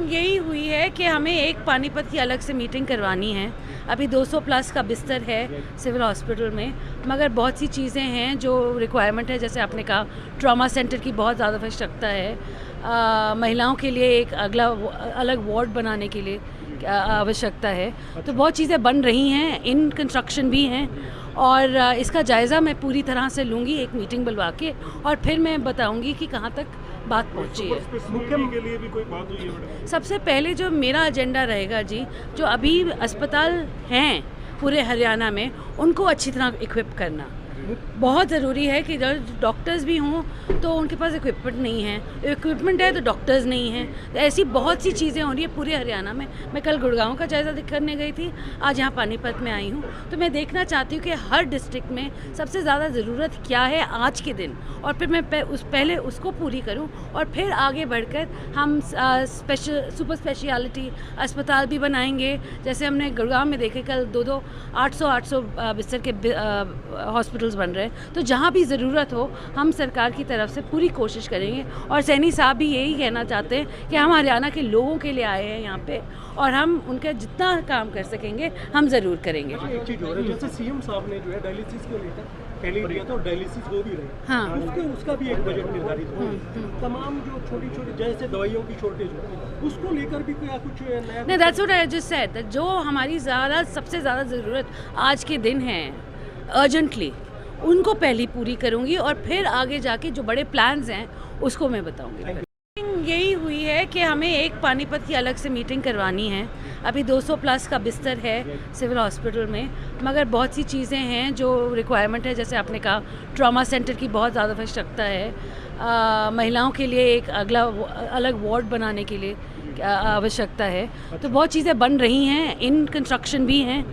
यही हुई है कि हमें एक पानीपत की अलग से मीटिंग करवानी है। अभी 200 प्लस का बिस्तर है सिविल हॉस्पिटल में, मगर बहुत सी चीज़ें हैं जो रिक्वायरमेंट है। जैसे आपने कहा, ट्रॉमा सेंटर की बहुत ज़्यादा आवश्यकता है। महिलाओं के लिए एक अलग वार्ड बनाने के लिए आवश्यकता है। तो बहुत चीज़ें बन रही हैं, इन कंस्ट्रक्शन भी हैं, और इसका जायज़ा मैं पूरी तरह से लूँगी एक मीटिंग बुलवा के, और फिर मैं बताऊँगी कि कहाँ तक बात पहुँची है। मुख्यमंत्री के लिए भी कोई बात हुई है मैडम? सबसे पहले जो मेरा एजेंडा रहेगा जी, जो अभी अस्पताल हैं पूरे हरियाणा में, उनको अच्छी तरह इक्विप करना बहुत ज़रूरी है। कि डॉक्टर्स भी हों तो उनके पास इक्विपमेंट नहीं है, इक्विपमेंट है तो डॉक्टर्स नहीं हैं। तो ऐसी बहुत सी चीज़ें हो रही है पूरे हरियाणा में। मैं कल गुड़गांव का जायज़ा करने गई थी, आज यहाँ पानीपत में आई हूँ। तो मैं देखना चाहती हूँ कि हर डिस्ट्रिक्ट में सबसे ज़्यादा ज़रूरत क्या है आज के दिन, और फिर मैं पहले उसको पूरी करूँ, और फिर आगे बढ़कर हम सुपर स्पेशलिटी अस्पताल भी बनाएंगे। जैसे हमने गुड़गांव में देखे, कल 800 बिस्तर के हॉस्पिटल्स बन रहे हैं। तो जहाँ भी ज़रूरत हो, हम सरकार की तरफ से पूरी कोशिश करेंगे। और सैनी साहब भी यही कहना चाहते हैं कि हम हरियाणा के लोगों के लिए आए हैं यहाँ पे, और हम उनका जितना काम कर सकेंगे हम ज़रूर करेंगे। एक चीज़ हो रही है, जैसे सीएम साहब ने जो है डायलिसिस को लेकर पहले दिया था, और डायलिसिस हो भी रहे। हाँ, उसका भी एक बजट निर्धारित हो। तमाम जो छोटी जैसे दवाइयों की शॉर्टेज होती है, उसको लेकर भी कोई कुछ नया नहीं, that's what I just said, जो हमारी सबसे ज़्यादा ज़रूरत आज के दिन है अर्जेंटली, उनको पहली पूरी करूँगी, और फिर आगे जाके जो बड़े प्लान्स हैं उसको मैं बताऊँगी। यही हुई है कि हमें एक पानीपत की अलग से मीटिंग करवानी है। अभी 200 प्लस का बिस्तर है सिविल हॉस्पिटल में, मगर बहुत सी चीज़ें हैं जो रिक्वायरमेंट है। जैसे आपने कहा, ट्रॉमा सेंटर की बहुत ज़्यादा आवश्यकता है। महिलाओं के लिए एक अलग वार्ड बनाने के लिए आवश्यकता है। तो बहुत चीज़ें बन रही हैं, इन कंस्ट्रक्शन भी हैं,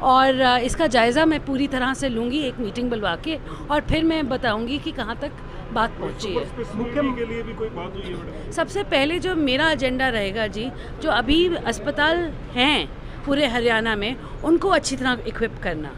और इसका जायज़ा मैं पूरी तरह से लूँगी एक मीटिंग बुलवा के, और फिर मैं बताऊँगी कि कहाँ तक बात पहुँची है। मुख्यमंत्री के लिए भी कोई बात हुई है मैडम? सबसे पहले जो मेरा एजेंडा रहेगा जी, जो अभी अस्पताल हैं पूरे हरियाणा में, उनको अच्छी तरह इक्विप करना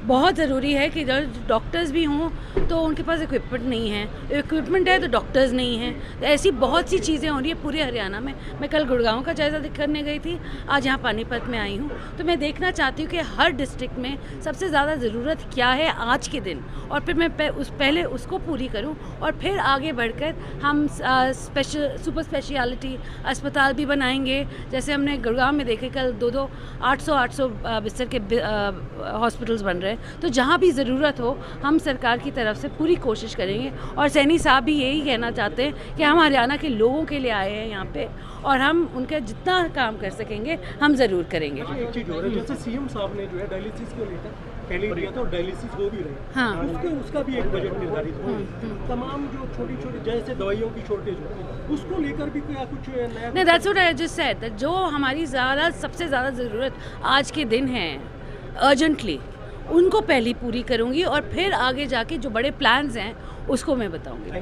बहुत ज़रूरी है। कि डॉक्टर्स भी हों तो उनके पास इक्विपमेंट नहीं है, इक्विपमेंट है तो डॉक्टर्स नहीं हैं। तो ऐसी बहुत सी चीज़ें हो रही है पूरे हरियाणा में। मैं कल गुड़गांव का जायज़ा करने गई थी, आज यहाँ पानीपत में आई हूँ। तो मैं देखना चाहती हूँ कि हर डिस्ट्रिक्ट में सबसे ज़्यादा ज़रूरत क्या है आज के दिन, और फिर मैं पहले उसको पूरी करूँ, और फिर आगे बढ़कर हम सुपर स्पेशलिटी अस्पताल भी बनाएंगे। जैसे हमने गुड़गांव में देखे, कल 800 बिस्तर के हॉस्पिटल्स बन रहे हैं। तो जहाँ भी ज़रूरत हो, हम सरकार की तरफ से पूरी कोशिश करेंगे। और सैनी साहब भी यही कहना चाहते हैं कि हम हरियाणा के लोगों के लिए आए हैं यहाँ पे, और हम उनका जितना काम कर सकेंगे हम ज़रूर करेंगे। एक चीज़ हो रही है, जैसे सीएम साहब ने जो है डायलिसिस को लेकर पहले दिया था, और डायलिसिस हो भी रहे। हाँ, उसका भी एक बजट निर्धारित हो। तमाम जो छोटी जैसे दवाइयों की शॉर्टेज होती है, उसको लेकर भी कोई कुछ नया? नहीं, that's what I just said, जो हमारी सबसे ज़्यादा ज़रूरत आज के दिन है अर्जेंटली, उनको पहली पूरी करूँगी, और फिर आगे जाके जो बड़े प्लान्स हैं उसको मैं बताऊँगी।